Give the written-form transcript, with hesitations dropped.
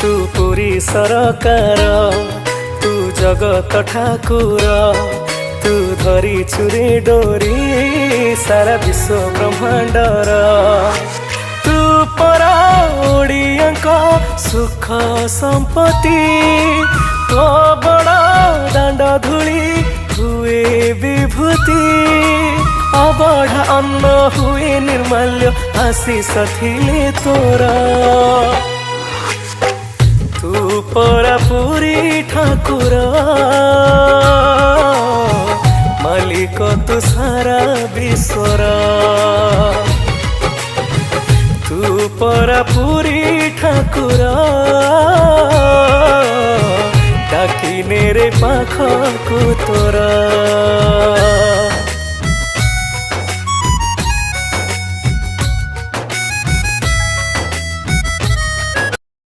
तू पुरी सरकार तू जगत ठाकुर तू धरी छुरी डोरी सारा विश्व ब्रह्मांडर तू परा ओडिया सुख संपत्ति तो बड़ा दांड धूली हुए विभूति अबढ़ा अन्न हुए निर्माल्य आशीष थिले तोरा तू परा पुरी ठाकुर मालिक तू सारा विश्वर तू परा पुरी ठाकुर डाकिने रे पाखकु तोरा।